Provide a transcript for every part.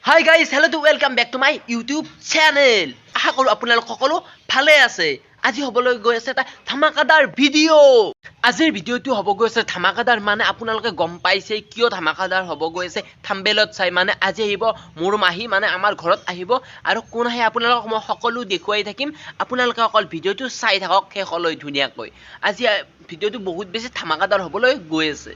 Hi guys, hello to welcome back to my YouTube channel. আশা কৰো আপোনালোক সকলো ভালে আছে। আজি হবলৈ গৈ আছে এটা ধামাকাদাৰ ভিডিও। আজিৰ ভিডিওটো হ'ব গৈ আছে ধামাকাদাৰ মানে আপোনালোকে গম পাইছে কিয় ধামাকাদাৰ হ'ব গৈ আছে থাম্বনেলত চাই মানে আজি আহিব মোৰ মাহী মানে আমাৰ ঘৰত আহিব আৰু কোন আহে আপোনালোকক মই সকলো দেখুৱাই থাকিম। আপোনালোকে অকল ভিডিওটো চাই থাকক শেষলৈ ধুনীয়াকৈ। আজি ভিডিওটো বহুত বেছি ধামাকাদাৰ হ'বলৈ গৈ আছে।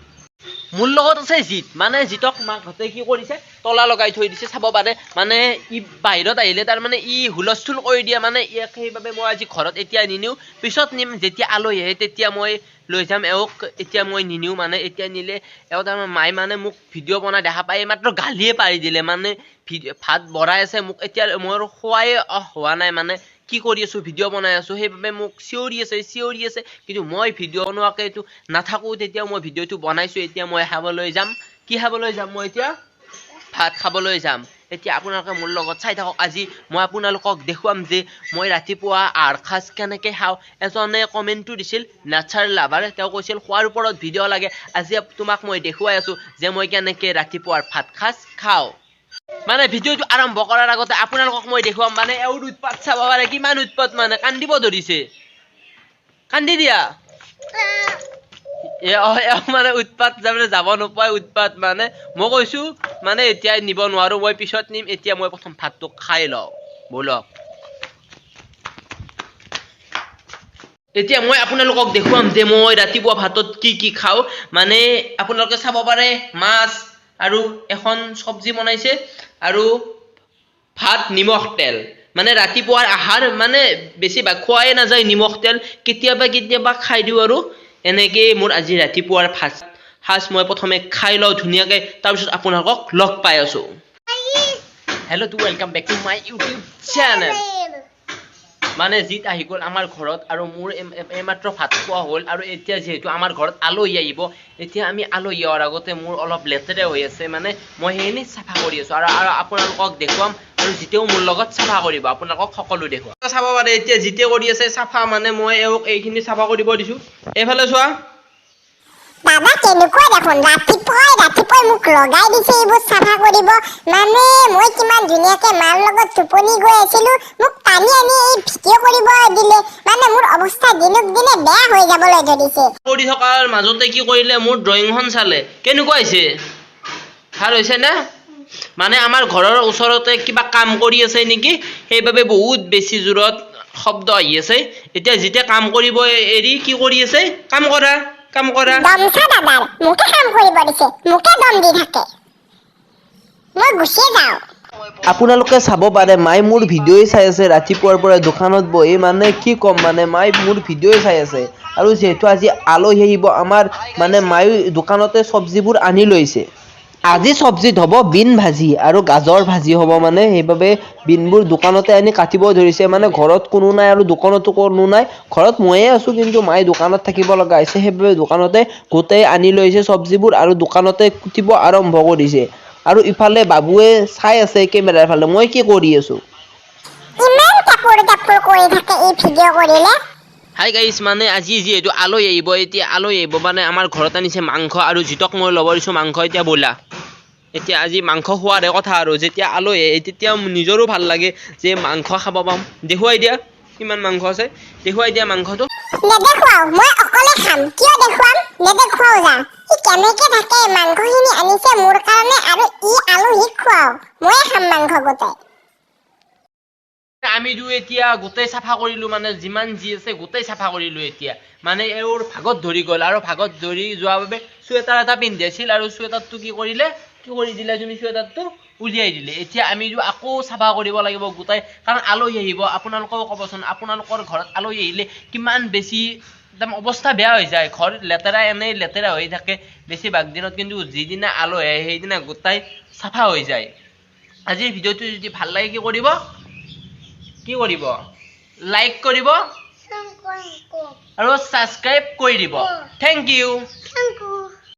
মোৰ লগত আছে জিত মানে জিতক মাকহঁতে কি কৰিছে তলা লগাই থৈ দিছে চাব পাৰে মানে ই বাহিৰত আহিলে তাৰ মানে ই হুলস্থুল কৰি দিয়ে মানে ইয়াক সেইবাবে মই আজি ঘৰত এতিয়া নিনিও পিছত নিম যেতিয়া আলহী আহে তেতিয়া মই লৈ যাম এওক এতিয়া মই নিনিও মানে এতিয়া নিলে এও তাৰ মাই মানে মোক ভিডিঅ' বনাই দেখা পাই মাত্ৰ গালিয়ে পাৰি দিলে মানে ভাত বঢ়াই আছে মোক এতিয়া মোৰ খোৱাই হোৱা নাই মানে কি কৰি আছো ভিডিঅ' বনাই আছো সেইবাবে মোক চিঞৰি আছে কিন্তু মই ভিডিঅ' বনোৱাকে এইটো নাথাকো তেতিয়া মই ভিডিঅ'টো বনাইছো এতিয়া মই খাবলৈ যাম কি খাবলৈ যাম মই এতিয়া ভাত খাবলৈ যাম এতিয়া আপোনালোকে মোৰ লগত চাই থাকক আজি মই আপোনালোকক দেখুৱাম যে মই ৰাতিপুৱা আৰখাজ কেনেকৈ খাওঁ এজনে কমেণ্টটো দিছিল নেচাৰ লাভাৰ তেওঁ কৈছিল খোৱাৰ ওপৰত ভিডিঅ' লাগে আজি তোমাক মই দেখুৱাই আছো যে মই কেনেকৈ ৰাতিপুৱাৰ ভাত খাজ খাওঁ মানে ভিডিঅ'টো আৰম্ভ কৰাৰ আগতে আপোনালোকক মই দেখুৱাম মানে এওঁৰ উৎপাত চাব পাৰে কিমান উৎপাত মানে কান্দিব ধৰিছে কান্দি দিয়া মানে উৎপাত যাব নোপায় উৎপাত মানে মই কৈছো মানে এতিয়া নিব নোৱাৰো মই পিছত নিম এতিয়া মই প্ৰথম ভাতটো খাই লওঁ বলক এতিয়া মই আপোনালোকক দেখুৱাম যে মই ৰাতিপুৱা ভাতত কি খাওঁ মানে আপোনালোকে চাব পাৰে মাছ আৰু এখন চব্জি বনাইছে আৰু ভাত নিমখ তেল মানে ৰাতিপুৱাৰ আহাৰ মানে বেছিভাগ খোৱাই নাযায় নিমখ তেল কেতিয়াবা খাই দিওঁ আৰু এনেকৈ মোৰ আজি ৰাতিপুৱাৰ সাজ মই প্ৰথমে খাই লওঁ ধুনীয়াকৈ তাৰপিছত আপোনালোকক লগ পাই আছো hello' to welcome back to my YouTube channel মানে জিত আহি গ'ল আমাৰ ঘৰত আৰু মোৰ এইমাত্ৰ ভাত খোৱা হ'ল আৰু এতিয়া যিহেতু আমাৰ ঘৰত আলহী আহিব এতিয়া আমি আলহী অহাৰ আগতে মোৰ অলপ লেতেৰা হৈ আছে মানে মই সেইখিনি চাফা কৰি আছো আৰু আপোনালোকক দেখুৱাম আৰু জিতেও মোৰ লগত চাফা কৰিব আপোনালোকক সকলো দেখুৱাম চাব পাৰে এতিয়া জিতে কৰি আছে চাফা মানে মই এওঁক এইখিনি চাফা কৰিব দিছো এইফালে চোৱা বাবা কেনেকুৱা দেখোন ৰাতিপুৱাই মোক লগাই দিছে এইবোৰ চাফা কৰিব মানে মই কিমান ধুনীয়াকে মাৰ লগত টোপনি গৈ আছিলো মোক টানি আনি এই ভিডিঅ' কৰিব দিলে মানে মোৰ অৱস্থা দিনক দিনে বেয়া হৈ যাবলৈ ধৰিছে কৰি থকাৰ মাজতে কি কৰিলে মোৰ ড্ৰয়িংখন চালে কেনেকুৱা হৈছে ভাল হৈছে না মানে আমাৰ ঘৰৰ ওচৰতে কিবা কাম কৰি আছে নেকি সেইবাবে বহুত বেছি জোৰত শব্দ আহি আছে এতিয়া যেতিয়া কাম কৰিব এৰি কি কৰি আছে কাম কৰা দমছা দাদাৰ মোকে কাম কৰিব দিছে মোকে দম দি থাকে মই গুচি যাওঁ আপোনালোকে চাব পাৰে মাই মোৰ ভিডিঅ'ই চাই আছে ৰাতিপুৱাৰ পৰা দোকানত বহি মানে কি ক'ম মানে মাই মোৰ ভিডিঅ'ই চাই আছে আৰু যিহেতু আজি আলহী আহিব আমাৰ মানে মাই দোকানতে চব্জিবোৰ আনি লৈছে আজি চব্জিত হ'ব বিন ভাজি আৰু গাজৰ ভাজি হ'ব মানে সেইবাবে বিনবোৰ দোকানতে আনি কাটিব ধৰিছে মানে ঘৰত কোনো নাই আৰু দোকানতো কোনো নাই ঘৰত ময়ে আছো কিন্তু মাই দোকানত থাকিব লগা হৈছে সেইবাবে দোকানতে গোটেই আনি লৈছে চব্জিবোৰ আৰু দোকানতে কুটিব আৰম্ভ কৰিছে আৰু ইফালে বাবুৱে চাই আছে কেমেৰাৰ ফালে মই কি কৰি আছো ইমান কাপোৰ কৰি থাকে এই ভিডিঅ' কৰিলে হাই গাইছ মানে আজি যিহেতু আলহী আহিব এতিয়া আলহী আহিব মানে আমাৰ ঘৰত আনিছে মাংস আৰু জিতক মই ল'ব দিছোঁ মাংস এতিয়া ব'লা এতিয়া আজি মাংস খোৱাৰে কথা আৰু যেতিয়া আলহী আহে তেতিয়া নিজৰো ভাল লাগে যে মাংস খাব পাম দেখুৱাই দিয়া কিমান মাংস আছে দেখুৱাই দিয়া মাংসটো নেদেখুৱাও মই অকলে খাম কিয় দেখুৱাম নেদেখুৱাও যা ই কেনেকে থাকে মাংসখিনি আনিছে মোৰ কাৰণে আৰু ই আলহীক খুৱাও মই খাম মাংস গোটেই আমি এতিয়া গোটেই চাফা কৰিলো মানে যিমান যি আছে গোটেই চাফা কৰিলো এতিয়া মানে এওঁৰ ভাগত ধৰি গ'ল আৰু ভাগত ধৰি যোৱাৰ বাবে চুৱেটাৰ এটা পিন্ধি আছিল আৰু চুৱেটাৰটো কি কৰি দিলে তুমি চুৱেটাৰটো উলিয়াই দিলে এতিয়া আমি আকৌ চাফা কৰিব লাগিব গোটেই কাৰণ আলহী আহিব আপোনালোকেও ক'বচোন আপোনালোকৰ ঘৰত আলহী আহিলে কিমান বেছি একদম অৱস্থা বেয়া হৈ যায় ঘৰ এনেই লেতেৰা হৈ থাকে বেছিভাগ দিনত কিন্তু যিদিনা আলহী আহে সেইদিনা গোটেই চাফা হৈ যায় আজিৰ ভিডিঅ'টো যদি ভাল লাগে কি কৰিব লাইক কৰিব আৰু সাবস্ক্ৰাইব কৰি দিব থেংক ইউ